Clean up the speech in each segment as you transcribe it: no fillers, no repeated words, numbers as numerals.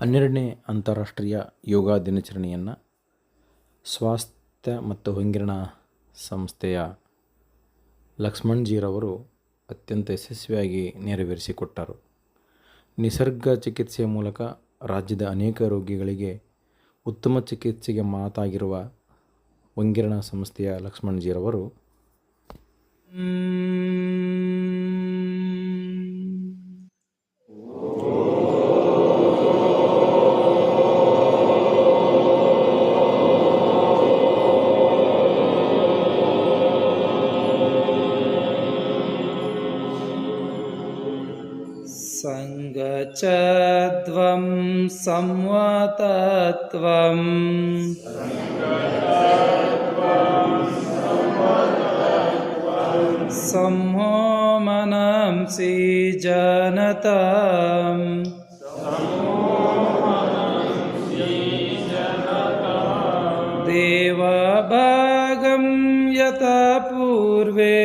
12ನೇ ಅಂತಾರಾಷ್ಟ್ರೀಯ ಯೋಗ ದಿನಾಚರಣೆಯನ್ನು ಸ್ವಾಸ್ಥ್ಯ ಮತ್ತು ಹೊಂಗಿರಣ ಸಂಸ್ಥೆಯ ಲಕ್ಷ್ಮಣ್ಜೀರವರು ಅತ್ಯಂತ ಯಶಸ್ವಿಯಾಗಿ ನೆರವೇರಿಸಿಕೊಟ್ಟರು. ನಿಸರ್ಗ ಚಿಕಿತ್ಸೆಯ ಮೂಲಕ ರಾಜ್ಯದ ಅನೇಕ ರೋಗಿಗಳಿಗೆ ಉತ್ತಮ ಚಿಕಿತ್ಸೆಗೆ ಮಾತಾಗಿರುವ ಹೊಂಗಿರಣ ಸಂಸ್ಥೆಯ ಲಕ್ಷ್ಮಣ್ಜೀರವರು ಸಂಗಚದ್ವಂ ಸಂವತತ್ವಂ ಸಂಹೋಮನಂಸಿ ಜನತಾಂ ದೇವಭಾಗಂ ಯಥಾ ಪೂರ್ವೇ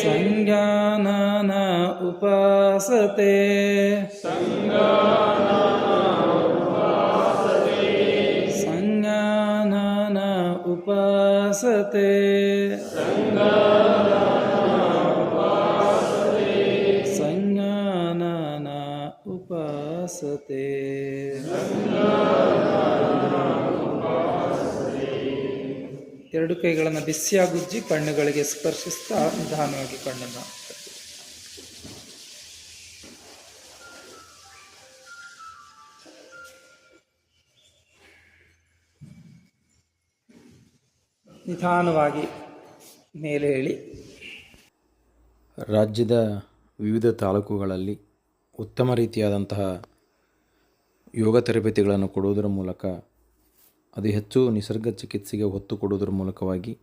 ಸಂಜ್ಞಾನನ ಉಪಾಸತೆ ಸಂಜ್ಞಾನನ ಉಪಾಸತೆ ಸಂಜ್ಞಾನನ ಉಪಾಸತೆ. ಎರಡು ಕೈಗಳನ್ನು ಬಿಸಿಯಾಗುಜ್ಜಿ ಕಣ್ಣುಗಳಿಗೆ ಸ್ಪರ್ಶಿಸ್ತಾ ನಿಧಾನವಾಗಿ ಕಣ್ಣನ್ನು ನಿಧಾನವಾಗಿ ಮೇಲೆ ಹೇಳಿ. ರಾಜ್ಯದ ವಿವಿಧ ತಾಲೂಕುಗಳಲ್ಲಿ ಉತ್ತಮ ರೀತಿಯಾದಂತಹ ಯೋಗ ತರಬೇತಿಗಳನ್ನು ಕೊಡುವುದರ ಮೂಲಕ ಅತಿ ಹೆಚ್ಚು ನಿಸರ್ಗ ಚಿಕಿತ್ಸೆಗೆ ಒತ್ತು ಕೊಡುವುದರ ಮೂಲಕವಾಗಿ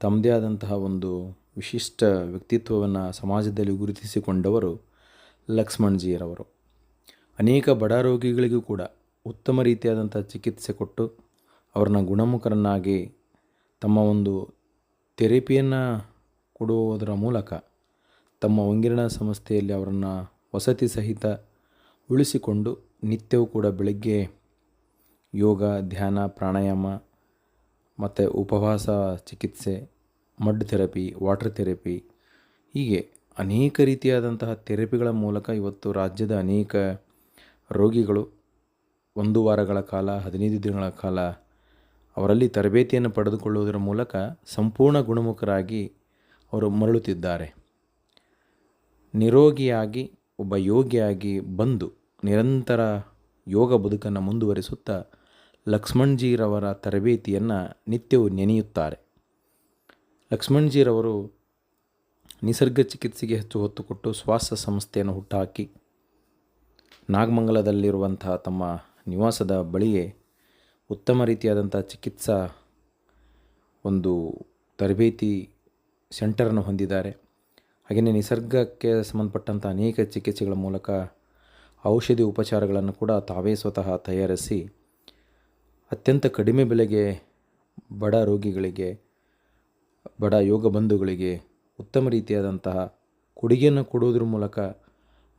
ತಮ್ಮದೇ ಆದಂತಹ ಒಂದು ವಿಶಿಷ್ಟ ವ್ಯಕ್ತಿತ್ವವನ್ನು ಸಮಾಜದಲ್ಲಿ ಗುರುತಿಸಿಕೊಂಡವರು ಲಕ್ಷ್ಮಣ್ಜೀರವರು. ಅನೇಕ ಬಡ ರೋಗಿಗಳಿಗೂ ಕೂಡ ಉತ್ತಮ ರೀತಿಯಾದಂಥ ಚಿಕಿತ್ಸೆ ಕೊಟ್ಟು ಅವರನ್ನ ಗುಣಮುಖರನ್ನಾಗಿ ತಮ್ಮ ಒಂದು ಥೆರಪಿಯನ್ನು ಕೊಡುವುದರ ಮೂಲಕ ತಮ್ಮ ಹೊಂಗಿರಣ ಸಂಸ್ಥೆಯಲ್ಲಿ ಅವರನ್ನು ವಸತಿ ಸಹಿತ ಉಳಿಸಿಕೊಂಡು ನಿತ್ಯವೂ ಕೂಡ ಬೆಳಗ್ಗೆ ಯೋಗ, ಧ್ಯಾನ, ಪ್ರಾಣಾಯಾಮ ಮತ್ತು ಉಪವಾಸ ಚಿಕಿತ್ಸೆ, ಮಡ್ ಥೆರಪಿ, ವಾಟರ್ ಥೆರಪಿ, ಹೀಗೆ ಅನೇಕ ರೀತಿಯಾದಂತಹ ಥೆರಪಿಗಳ ಮೂಲಕ ಇವತ್ತು ರಾಜ್ಯದ ಅನೇಕ ರೋಗಿಗಳು 1 ವಾರಗಳ ಕಾಲ 15 ದಿನಗಳ ಕಾಲ ಅವರಲ್ಲಿ ತರಬೇತಿಯನ್ನು ಪಡೆದುಕೊಳ್ಳುವುದರ ಮೂಲಕ ಸಂಪೂರ್ಣ ಗುಣಮುಖರಾಗಿ ಅವರು ಮರಳುತ್ತಿದ್ದಾರೆ. ನಿರೋಗಿಯಾಗಿ ಒಬ್ಬ ಯೋಗಿಯಾಗಿ ಬಂದು ನಿರಂತರ ಯೋಗ ಬದುಕನ್ನು ಮುಂದುವರಿಸುತ್ತಾ ಲಕ್ಷ್ಮಣ್ಜೀರವರ ತರಬೇತಿಯನ್ನು ನಿತ್ಯವೂ ನೆನೆಯುತ್ತಾರೆ. ಲಕ್ಷ್ಮಣ್ಜೀರವರು ನಿಸರ್ಗ ಚಿಕಿತ್ಸೆಗೆ ಹೆಚ್ಚು ಒತ್ತು ಕೊಟ್ಟು ಸ್ವಾಸ್ಥ್ಯ ಸಂಸ್ಥೆಯನ್ನು ಹುಟ್ಟುಹಾಕಿ ನಾಗಮಂಗಲದಲ್ಲಿರುವಂತಹ ತಮ್ಮ ನಿವಾಸದ ಬಳಿಯೇ ಉತ್ತಮ ರೀತಿಯಾದಂಥ ಚಿಕಿತ್ಸಾ ಒಂದು ತರಬೇತಿ ಸೆಂಟರನ್ನು ಹೊಂದಿದ್ದಾರೆ. ಹಾಗೆಯೇ ನಿಸರ್ಗಕ್ಕೆ ಸಂಬಂಧಪಟ್ಟಂಥ ಅನೇಕ ಚಿಕಿತ್ಸೆಗಳ ಮೂಲಕ ಔಷಧಿ ಉಪಚಾರಗಳನ್ನು ಕೂಡ ತಾವೇ ಸ್ವತಃ ತಯಾರಿಸಿ ಅತ್ಯಂತ ಕಡಿಮೆ ಬೆಲೆಗೆ ಬಡ ರೋಗಿಗಳಿಗೆ, ಬಡ ಯೋಗ ಬಂಧುಗಳಿಗೆ ಉತ್ತಮ ರೀತಿಯಾದಂತಹ ಕೊಡುಗೆಯನ್ನು ಕೊಡುವುದರ ಮೂಲಕ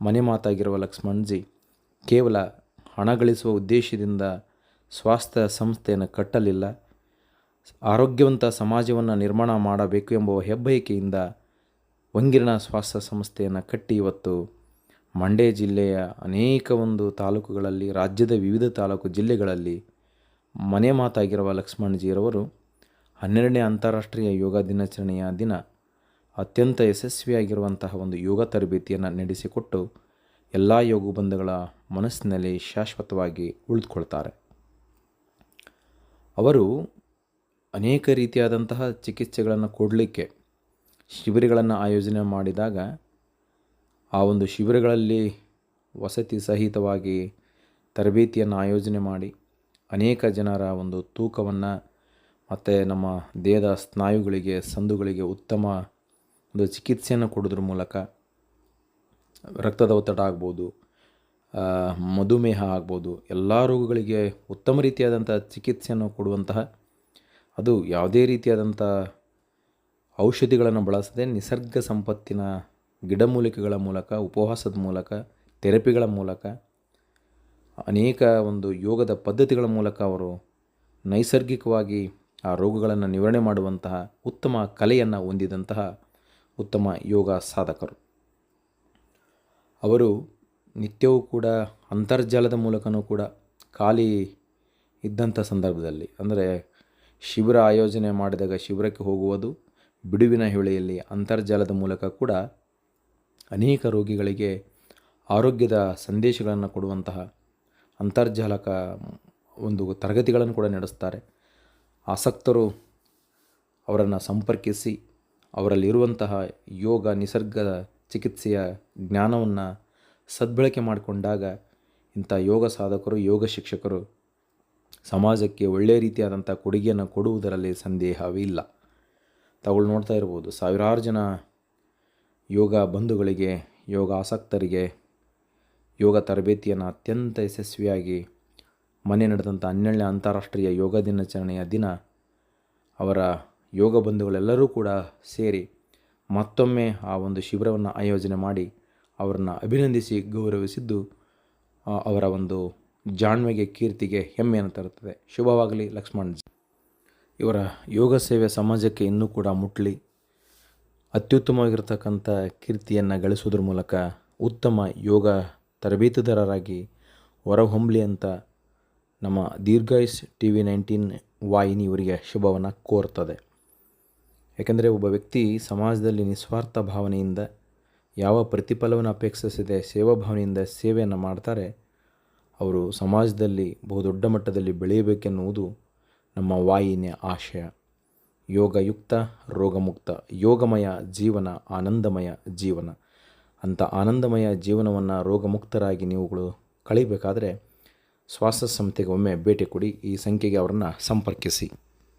ಮನೆ ಮಾತಾಗಿರುವ ಲಕ್ಷ್ಮಣ್ಜಿ ಕೇವಲ ಹಣ ಗಳಿಸುವ ಉದ್ದೇಶದಿಂದ ಸ್ವಾಸ್ಥ್ಯ ಸಂಸ್ಥೆಯನ್ನು ಕಟ್ಟಲಿಲ್ಲ, ಆರೋಗ್ಯವಂತ ಸಮಾಜವನ್ನು ನಿರ್ಮಾಣ ಮಾಡಬೇಕು ಎಂಬ ಹೆಬ್ಬಯಕೆಯಿಂದ ಹೊಂಗಿರಣ ಸ್ವಾಸ್ಥ್ಯ ಸಂಸ್ಥೆಯನ್ನು ಕಟ್ಟಿ ಇವತ್ತು ಮಂಡ್ಯ ಜಿಲ್ಲೆಯ ಅನೇಕ ಒಂದು ತಾಲೂಕುಗಳಲ್ಲಿ, ರಾಜ್ಯದ ವಿವಿಧ ತಾಲೂಕು ಜಿಲ್ಲೆಗಳಲ್ಲಿ ಮನೆ ಮಾತಾಗಿರುವ ಲಕ್ಷ್ಮಣ್ಜೀರವರು 12ನೇ ಅಂತಾರಾಷ್ಟ್ರೀಯ ಯೋಗ ದಿನಾಚರಣೆಯ ದಿನ ಅತ್ಯಂತ ಯಶಸ್ವಿಯಾಗಿರುವಂತಹ ಒಂದು ಯೋಗ ತರಬೇತಿಯನ್ನು ನಡೆಸಿಕೊಟ್ಟು ಎಲ್ಲ ಯೋಗ ಬಂಧುಗಳ ಮನಸ್ಸಿನಲ್ಲಿ ಶಾಶ್ವತವಾಗಿ ಉಳಿದುಕೊಳ್ತಾರೆ. ಅವರು ಅನೇಕ ರೀತಿಯಾದಂತಹ ಚಿಕಿತ್ಸೆಗಳನ್ನು ಕೊಡಲಿಕ್ಕೆ ಶಿಬಿರಗಳನ್ನು ಆಯೋಜನೆ ಮಾಡಿದಾಗ ಆ ಒಂದು ಶಿಬಿರಗಳಲ್ಲಿ ವಸತಿ ಸಹಿತವಾಗಿ ತರಬೇತಿಯನ್ನು ಆಯೋಜನೆ ಮಾಡಿ ಅನೇಕ ಜನರ ಒಂದು ತೂಕವನ್ನು ಮತ್ತು ನಮ್ಮ ದೇಹದ ಸ್ನಾಯುಗಳಿಗೆ, ಸಂದುಗಳಿಗೆ ಉತ್ತಮ ಒಂದು ಚಿಕಿತ್ಸೆಯನ್ನು ಕೊಡೋದ್ರ ಮೂಲಕ ರಕ್ತದ ಒತ್ತಡ ಆಗ್ಬೋದು, ಮಧುಮೇಹ ಆಗ್ಬೋದು, ಎಲ್ಲ ರೋಗಗಳಿಗೆ ಉತ್ತಮ ರೀತಿಯಾದಂಥ ಚಿಕಿತ್ಸೆಯನ್ನು ಕೊಡುವಂತಹ, ಅದು ಯಾವುದೇ ರೀತಿಯಾದಂಥ ಔಷಧಿಗಳನ್ನು ಬಳಸದೆ ನಿಸರ್ಗ ಸಂಪತ್ತಿನ ಗಿಡಮೂಲಿಕೆಗಳ ಮೂಲಕ, ಉಪವಾಸದ ಮೂಲಕ, ಥೆರಪಿಗಳ ಮೂಲಕ, ಅನೇಕ ಒಂದು ಯೋಗದ ಪದ್ಧತಿಗಳ ಮೂಲಕ ಅವರು ನೈಸರ್ಗಿಕವಾಗಿ ಆ ರೋಗಗಳನ್ನು ನಿವಾರಣೆ ಮಾಡುವಂತಹ ಉತ್ತಮ ಕಲೆಯನ್ನು ಹೊಂದಿದಂತಹ ಉತ್ತಮ ಯೋಗ ಸಾಧಕರು. ಅವರು ನಿತ್ಯವೂ ಕೂಡ ಅಂತರ್ಜಾಲದ ಮೂಲಕನೂ ಕೂಡ ಖಾಲಿ ಇದ್ದಂಥ ಸಂದರ್ಭದಲ್ಲಿ, ಅಂದರೆ ಶಿಬಿರ ಆಯೋಜನೆ ಮಾಡಿದಾಗ ಶಿಬಿರಕ್ಕೆ ಹೋಗುವುದು, ಬಿಡುವಿನ ವೇಳೆಯಲ್ಲಿ ಅಂತರ್ಜಾಲದ ಮೂಲಕ ಕೂಡ ಅನೇಕ ರೋಗಿಗಳಿಗೆ ಆರೋಗ್ಯದ ಸಂದೇಶಗಳನ್ನು ಕೊಡುವಂತಹ ಅಂತರ್ಜಾಲಕ ಒಂದು ತರಗತಿಗಳನ್ನು ಕೂಡ ನಡೆಸ್ತಾರೆ. ಆಸಕ್ತರು ಅವರನ್ನು ಸಂಪರ್ಕಿಸಿ ಅವರಲ್ಲಿರುವಂತಹ ಯೋಗ ನಿಸರ್ಗದ ಚಿಕಿತ್ಸೆಯ ಜ್ಞಾನವನ್ನು ಸದ್ಬಳಕೆ ಮಾಡಿಕೊಂಡಾಗ ಇಂಥ ಯೋಗ ಸಾಧಕರು, ಯೋಗ ಶಿಕ್ಷಕರು ಸಮಾಜಕ್ಕೆ ಒಳ್ಳೆಯ ರೀತಿಯಾದಂಥ ಕೊಡುಗೆಯನ್ನು ಕೊಡುವುದರಲ್ಲಿ ಸಂದೇಹವಿಲ್ಲ. ತಾವುಗಳು ನೋಡ್ತಾ ಇರ್ಬೋದು, ಸಾವಿರಾರು ಜನ ಯೋಗ ಬಂಧುಗಳಿಗೆ, ಯೋಗ ಆಸಕ್ತರಿಗೆ ಯೋಗ ತರಬೇತಿಯನ್ನು ಅತ್ಯಂತ ಯಶಸ್ವಿಯಾಗಿ ಮೊನ್ನೆ ನಡೆದಂಥ 12ನೇ ಅಂತಾರಾಷ್ಟ್ರೀಯ ಯೋಗ ದಿನಾಚರಣೆಯ ದಿನ ಅವರ ಯೋಗ ಬಂಧುಗಳೆಲ್ಲರೂ ಕೂಡ ಸೇರಿ ಮತ್ತೊಮ್ಮೆ ಆ ಒಂದು ಶಿಬಿರವನ್ನು ಆಯೋಜನೆ ಮಾಡಿ ಅವರನ್ನು ಅಭಿನಂದಿಸಿ ಗೌರವಿಸಿದ್ದು ಅವರ ಒಂದು ಜಾಣ್ಮೆಗೆ, ಕೀರ್ತಿಗೆ ಹೆಮ್ಮೆಯನ್ನು ತರುತ್ತದೆ. ಶುಭವಾಗಲಿ ಲಕ್ಷ್ಮಣ್. ಇವರ ಯೋಗ ಸೇವೆ ಸಮಾಜಕ್ಕೆ ಇನ್ನೂ ಕೂಡ ಮುಟ್ಲಿ, ಅತ್ಯುತ್ತಮವಾಗಿರ್ತಕ್ಕಂಥ ಕೀರ್ತಿಯನ್ನು ಗಳಿಸೋದ್ರ ಮೂಲಕ ಉತ್ತಮ ಯೋಗ ತರಬೇತುದಾರರಾಗಿ ಹೊರಹೊಮ್ಮಲಿ ಅಂತ ನಮ್ಮ ದೀರ್ಘಾಯುಷ್ TV19 ವಾಹಿನಿ ಇವರಿಗೆ ಶುಭವನ್ನು ಕೋರ್ತದೆ. ಯಾಕೆಂದರೆ ಒಬ್ಬ ವ್ಯಕ್ತಿ ಸಮಾಜದಲ್ಲಿ ನಿಸ್ವಾರ್ಥ ಭಾವನೆಯಿಂದ, ಯಾವ ಪ್ರತಿಫಲವನ್ನು ಅಪೇಕ್ಷಿಸದೆ ಸೇವಾ ಭಾವನೆಯಿಂದ ಸೇವೆಯನ್ನು ಮಾಡ್ತಾರೆ, ಅವರು ಸಮಾಜದಲ್ಲಿ ಬಹುದೊಡ್ಡ ಮಟ್ಟದಲ್ಲಿ ಬೆಳೆಯಬೇಕೆನ್ನುವುದು ನಮ್ಮ ವಾಹಿನಿಯ ಆಶಯ. ಯೋಗಯುಕ್ತ, ರೋಗಮುಕ್ತ, ಯೋಗಮಯ ಜೀವನ, ಆನಂದಮಯ ಜೀವನ. ಅಂಥ ಆನಂದಮಯ ಜೀವನವನ್ನು ರೋಗಮುಕ್ತರಾಗಿ ನೀವುಗಳು ಕಳಿಬೇಕಾದರೆ ಸ್ವಾಸ್ಥ್ಯ ಸಂಸ್ಥೆಗೆ ಒಮ್ಮೆ ಭೇಟಿ ಕೊಡಿ. ಈ ಸಂಖ್ಯೆಗೆ ಅವರನ್ನು ಸಂಪರ್ಕಿಸಿ.